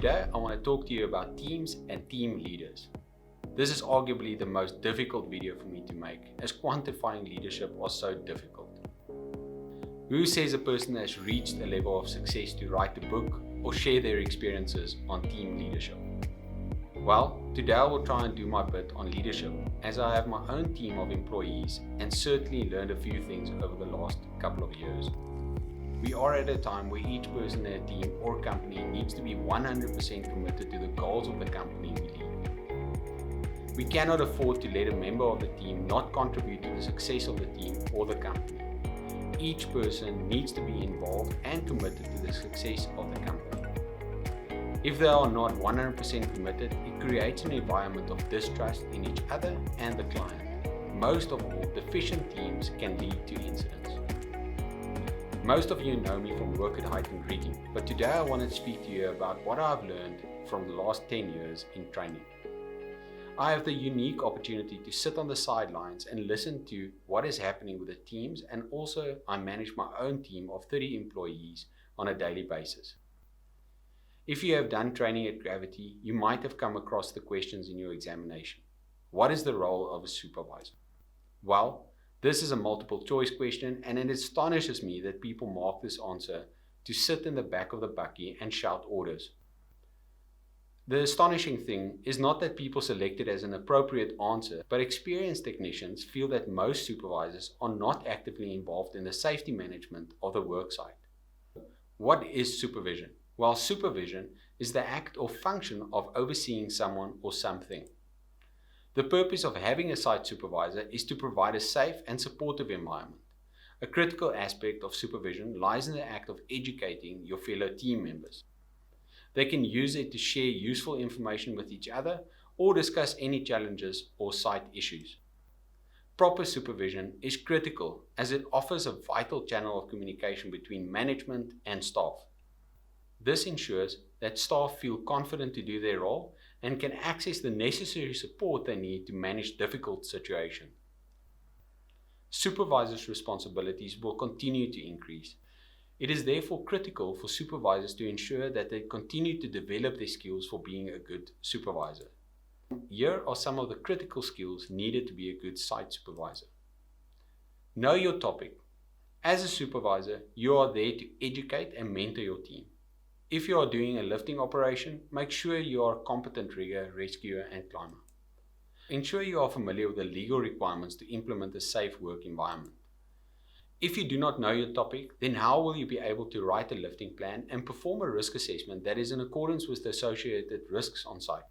Today, I want to talk to you about teams and team leaders. This is arguably the most difficult video for me to make, as quantifying leadership was so difficult. Who says a person has reached a level of success to write a book or share their experiences on team leadership? Well, today I will try and do my bit on leadership, as I have my own team of employees and certainly learned a few things over the last couple of years. We are at a time where each person in a team or company needs to be 100% committed to the goals of the company we lead. We cannot afford to let a member of the team not contribute to the success of the team or the company. Each person needs to be involved and committed to the success of the company. If they are not 100% committed, it creates an environment of distrust in each other and the client. Most of all, deficient teams can lead to incidents. Most of you know me from work at height and greeting, but today I want to speak to you about what I've learned from the last 10 years in training. I have the unique opportunity to sit on the sidelines and listen to what is happening with the teams, and also I manage my own team of 30 employees on a daily basis. If you have done training at Gravity, you might have come across the questions in your examination. What is the role of a supervisor? Well, this is a multiple choice question, and it astonishes me that people mark this answer to sit in the back of the bakkie and shout orders. The astonishing thing is not that people select it as an appropriate answer, but experienced technicians feel that most supervisors are not actively involved in the safety management of the worksite. What is supervision? Well, supervision is the act or function of overseeing someone or something. The purpose of having a site supervisor is to provide a safe and supportive environment. A critical aspect of supervision lies in the act of educating your fellow team members. They can use it to share useful information with each other or discuss any challenges or site issues. Proper supervision is critical as it offers a vital channel of communication between management and staff. This ensures that staff feel confident to do their role and can access the necessary support they need to manage difficult situations. Supervisors' responsibilities will continue to increase. It is therefore critical for supervisors to ensure that they continue to develop their skills for being a good supervisor. Here are some of the critical skills needed to be a good site supervisor. Know your topic. As a supervisor, you are there to educate and mentor your team. If you are doing a lifting operation, make sure you are a competent rigger, rescuer, and climber. Ensure you are familiar with the legal requirements to implement a safe work environment. If you do not know your topic, then how will you be able to write a lifting plan and perform a risk assessment that is in accordance with the associated risks on site?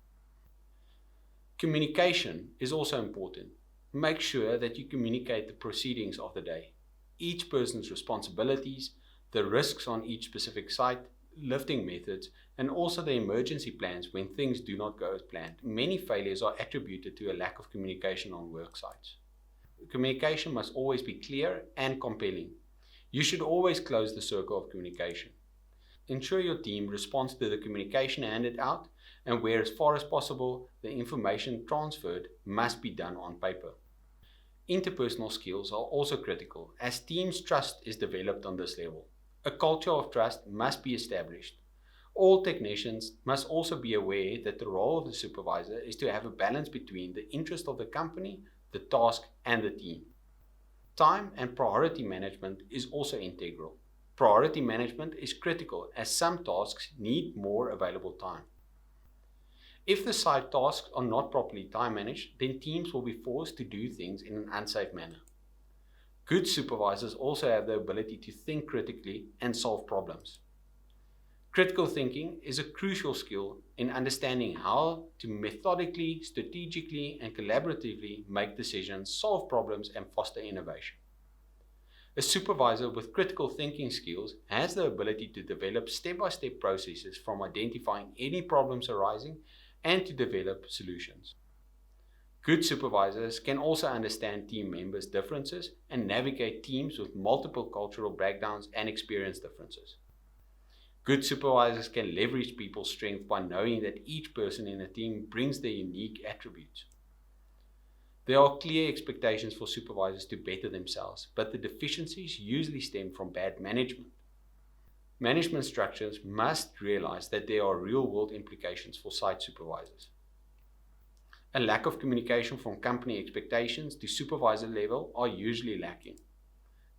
Communication is also important. Make sure that you communicate the proceedings of the day, each person's responsibilities, the risks on each specific site, lifting methods, and also the emergency plans when things do not go as planned. Many failures are attributed to a lack of communication on work sites. Communication must always be clear and compelling. You should always close the circle of communication. Ensure your team responds to the communication handed out, and where as far as possible, the information transferred must be done on paper. Interpersonal skills are also critical, as teams' trust is developed on this level. A culture of trust must be established. All technicians must also be aware that the role of the supervisor is to have a balance between the interest of the company, the task, and the team. Time and priority management is also integral. Priority management is critical as some tasks need more available time. If the site tasks are not properly time managed, then teams will be forced to do things in an unsafe manner. Good supervisors also have the ability to think critically and solve problems. Critical thinking is a crucial skill in understanding how to methodically, strategically, and collaboratively make decisions, solve problems, and foster innovation. A supervisor with critical thinking skills has the ability to develop step-by-step processes from identifying any problems arising and to develop solutions. Good supervisors can also understand team members' differences and navigate teams with multiple cultural backgrounds and experience differences. Good supervisors can leverage people's strength by knowing that each person in a team brings their unique attributes. There are clear expectations for supervisors to better themselves, but the deficiencies usually stem from bad management. Management structures must realize that there are real-world implications for site supervisors. A lack of communication from company expectations to supervisor level are usually lacking.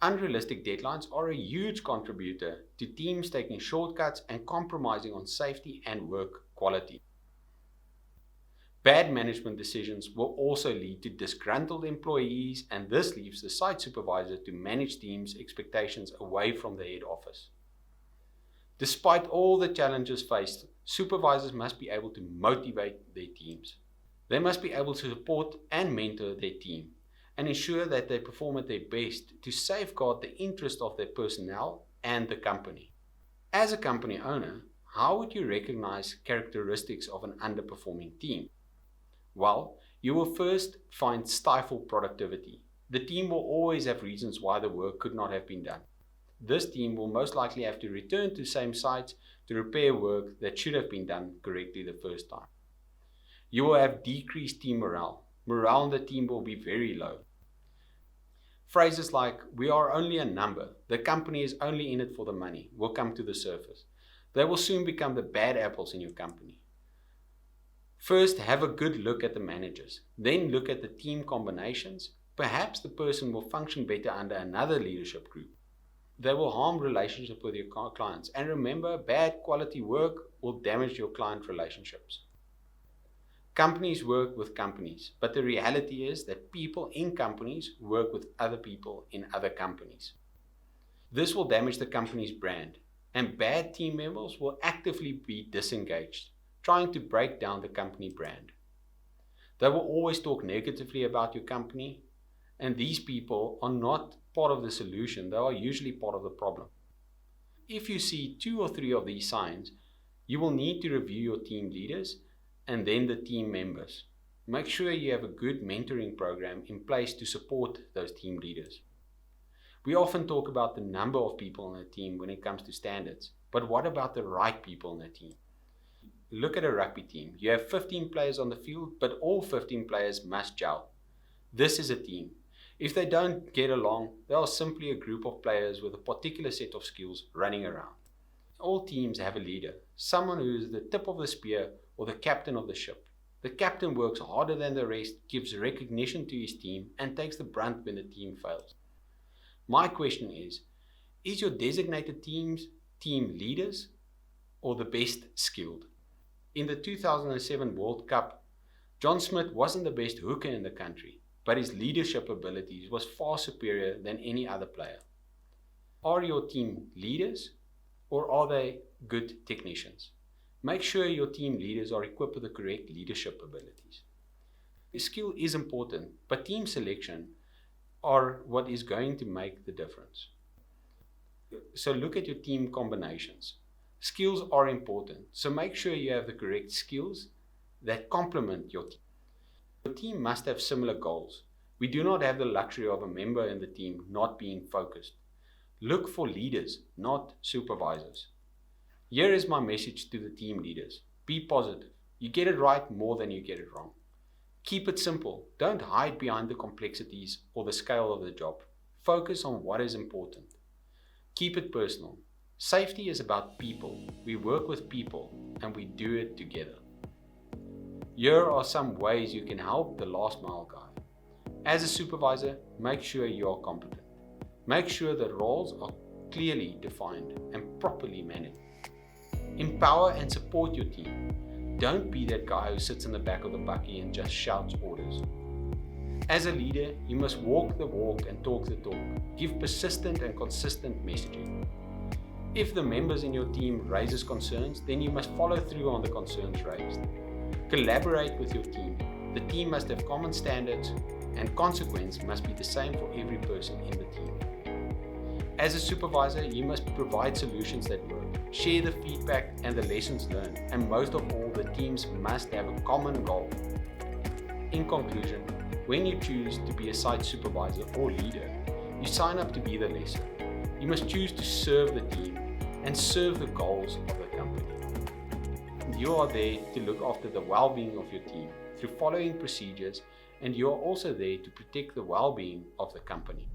Unrealistic deadlines are a huge contributor to teams taking shortcuts and compromising on safety and work quality. Bad management decisions will also lead to disgruntled employees, and this leaves the site supervisor to manage teams' expectations away from the head office. Despite all the challenges faced, supervisors must be able to motivate their teams. They must be able to support and mentor their team and ensure that they perform at their best to safeguard the interest of their personnel and the company. As a company owner, how would you recognize characteristics of an underperforming team? Well, you will first find stifled productivity. The team will always have reasons why the work could not have been done. This team will most likely have to return to same sites to repair work that should have been done correctly the first time. You will have decreased team morale. Morale in the team will be very low. Phrases like, "we are only a number," "the company is only in it for the money," will come to the surface. They will soon become the bad apples in your company. First, have a good look at the managers. Then look at the team combinations. Perhaps the person will function better under another leadership group. They will harm relationship with your clients. And remember, bad quality work will damage your client relationships. Companies work with companies, but the reality is that people in companies work with other people in other companies. This will damage the company's brand, and bad team members will actively be disengaged, trying to break down the company brand. They will always talk negatively about your company, and these people are not part of the solution. They are usually part of the problem. If you see 2 or 3 of these signs, you will need to review your team leaders and then the team members. Make sure you have a good mentoring program in place to support those team leaders. We often talk about the number of people in a team when it comes to standards, but what about the right people in a team? Look at a rugby team. You have 15 players on the field, but all 15 players must gel. This is a team. If they don't get along, they are simply a group of players with a particular set of skills running around. All teams have a leader, someone who is the tip of the spear or the captain of the ship. The captain works harder than the rest, gives recognition to his team, and takes the brunt when the team fails. My question is your designated team leaders or the best skilled? In the 2007 World Cup, John Smith wasn't the best hooker in the country, but his leadership abilities was far superior than any other player. Are your team leaders or are they good technicians? Make sure your team leaders are equipped with the correct leadership abilities. Skill is important, but team selection are what is going to make the difference. So look at your team combinations. Skills are important, so make sure you have the correct skills that complement your team. Your team must have similar goals. We do not have the luxury of a member in the team not being focused. Look for leaders, not supervisors. Here is my message to the team leaders. Be positive. You get it right more than you get it wrong. Keep it simple. Don't hide behind the complexities or the scale of the job. Focus on what is important. Keep it personal. Safety is about people. We work with people and we do it together. Here are some ways you can help the last mile guy. As a supervisor, make sure you are competent. Make sure the roles are clearly defined and properly managed. Empower and support your team. Don't be that guy who sits in the back of the bucky and just shouts orders. As a leader, you must walk the walk and talk the talk. Give persistent and consistent messaging. If the members in your team raises concerns, then you must follow through on the concerns raised. Collaborate with your team. The team must have common standards, and consequence must be the same for every person in the team. As a supervisor, you must provide solutions that work. Share the feedback and the lessons learned, and most of all, the teams must have a common goal. In conclusion, when you choose to be a site supervisor or leader, you sign up to be the lesser. You must choose to serve the team and serve the goals of the company. You are there to look after the well-being of your team through following procedures, and you are also there to protect the well-being of the company.